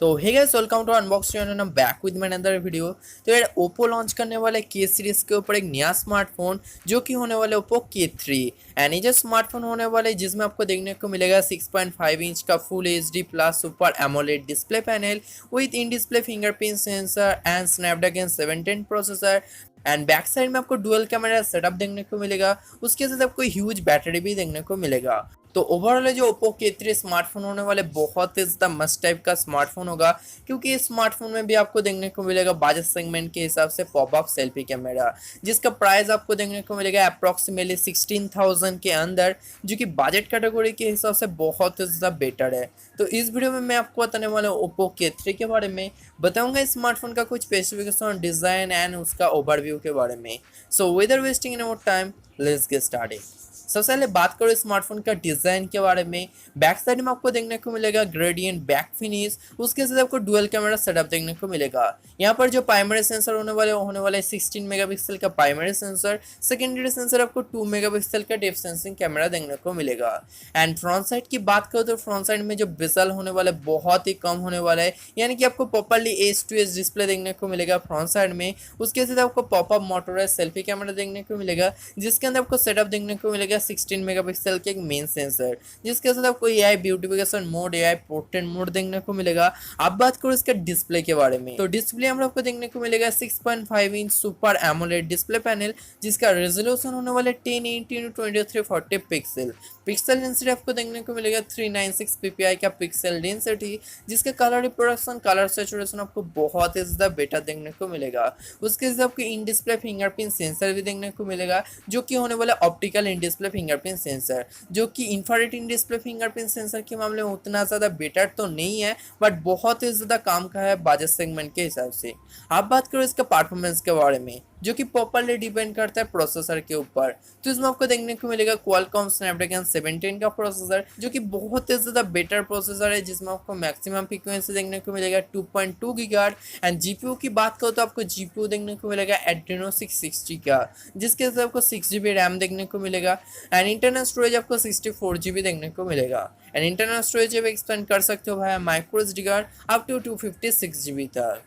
तो hey guys, welcome to unbox channel. I am back with my another video. तो यार Oppo launch करने वाला है के सीरीज के ऊपर एक नया स्मार्टफोन जो कि होने वाला है ओप्पो K3 एंड ये जो स्मार्टफोन होने वाला है जिसमें आपको देखने को मिलेगा 6.5 इंच का full HD plus super AMOLED display panel with in display fingerprint sensor and Snapdragon 710 processor and back side में आपको डुअल कैमरा सेटअप देखने को मिलेगा। उसके साथ आपको ह्यूज बैटरी भी देखने को मिलेगा। तो ओवरऑल जो ओप्पो K3 स्मार्टफोन होने वाले बहुत ही ज़्यादा मस्त टाइप का स्मार्टफोन होगा, क्योंकि इस स्मार्टफोन में भी आपको देखने को मिलेगा बजट सेगमेंट के हिसाब से पॉपअप सेल्फी कैमरा, जिसका प्राइस आपको देखने को मिलेगा अप्रॉक्सीमेटली 16,000 के अंदर, जो कि बजट कैटेगरी के हिसाब से बहुत ही ज़्यादा बेटर है। तो इस वीडियो में मैं आपको बताने वाला हूँ ओप्पो K3 के बारे में, बताऊंगा इस स्मार्टफोन का कुछ स्पेसिफिकेशन, डिज़ाइन एंड उसका ओवरव्यू के बारे में। So without wasting any more time, let's get started. सबसे पहले बात करो स्मार्टफोन का डिजाइन के बारे में। बैक साइड में आपको देखने को मिलेगा ग्रेडियंट बैक फिनिश, उसके साथ आपको डुअल कैमरा सेटअप देखने को मिलेगा। यहाँ पर जो प्राइमरी सेंसर होने वाला है 16 मेगापिक्सल का प्राइमरी सेंसर, सेकेंडरी सेंसर आपको 2 मेगापिक्सल का डेप्थ सेंसिंग कैमरा देखने को मिलेगा। एंड फ्रंट साइड की बात करो तो फ्रंट साइड में जो बेजल होने वाला है बहुत ही कम होने वाला है, यानी कि आपको properly edge to edge display देखने को मिलेगा फ्रंट साइड में। उसके साथ आपको पॉपअप मोटोराइज सेल्फी कैमरा देखने को मिलेगा, जिसके अंदर आपको सेटअप देखने को मिलेगा 16 मेगापिक्सल के एक मेन सेंसर, जिसके साथ आपको AI beautification mode, AI portrait mode देखने को मिलेगा। अब बात करो इसका डिस्प्ले के बारे में, तो डिस्प्ले हम लोग को देखने को मिलेगा 6.5 inch super AMOLED display panel, जिसका रेजोल्यूशन होने वाला 1080x2340 पिक्सल। पिक्सल डेंसिटी आपको देखने को मिलेगा 396 ppi का पिक्सल डेंसिटी, जिसका कलर रिप्रोडक्शन, कलर सैचुरेशन आपको बहुत ही ज़्यादा बेटर देखने को मिलेगा। उसके साथ आपको इन डिस्प्ले फिंगरप्रिंट सेंसर भी देखने को मिलेगा, जो कि होने वाला optical in display fingerprint sensor, जो कि infrared in display fingerprint sensor के मामले में उतना ज़्यादा बेटर तो नहीं है, बट बहुत ही ज़्यादा काम का है बजट सेगमेंट के हिसाब से। आप बात करो इसका परफॉर्मेंस के बारे में, जो कि प्रॉपरली डिपेंड करता है प्रोसेसर के ऊपर। तो इसमें आपको देखने को मिलेगा क्वालकॉम स्नैपड्रैगन 710 का प्रोसेसर, जो कि बहुत ही ज़्यादा बेटर प्रोसेसर है, जिसमें आपको मैक्सिमम फ्रीक्वेंसी देखने को मिलेगा 2.2 गीगाहर्ट्ज़। एंड जीपीयू की बात करो तो आपको जीपीयू देखने को मिलेगा एड्रेनो 660 का, जिसके साथ आपको 6 GB रैम देखने को मिलेगा। एंड इंटरनल स्टोरेज आपको 64 GB देखने को मिलेगा। एंड इंटरनल स्टोरेज आप एक्सपेंड कर सकते हो भाई micro SD card up to 256 GB तक।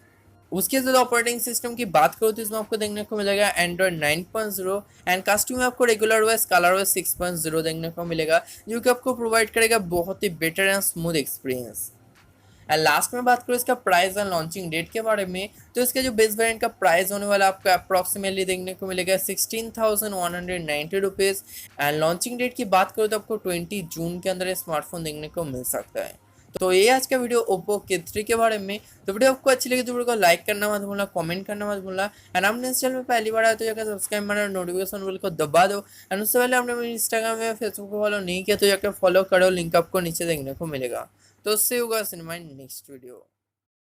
उसके बाद ऑपरेटिंग सिस्टम की बात करो तो इसमें आपको देखने को मिलेगा एंड्रॉइड 9.0 एंड कास्ट्यूम में आपको रेगुलर वाइज कलर वाइज 6.0 देखने को मिलेगा, जो कि आपको प्रोवाइड करेगा बहुत ही better and smooth experience. And last में बात करो इसका प्राइस एंड लॉन्चिंग डेट के बारे में, तो इसका जो बेस वेरिएंट का प्राइस होने वाला आपको अप्रॉक्सीमेटली देखने को मिलेगा 16,190 रुपीज़। एंड लॉन्चिंग डेट की बात करो तो आपको 20 जून के अंदर स्मार्टफोन देखने को मिल सकता है। तो ये आज का वीडियो ओप्पो K3 के बारे में। तो वीडियो आपको अच्छी लगी तो वीडियो को लाइक करना मत भूलना, कमेंट करना मत भूलना। एंड आपने इस चैनल में पहली बार आया तो जाकर सब्सक्राइब मारो, नोटिफिकेशन बेल को दबा दो। एंड उससे पहले आपने मेरे इंस्टाग्राम या फेसबुक को फॉलो नहीं किया तो जाकर फॉलो करो, लिंक आपको नीचे देखने को मिलेगा। तो उससे होगा सिनेमा नेक्स्ट वीडियो।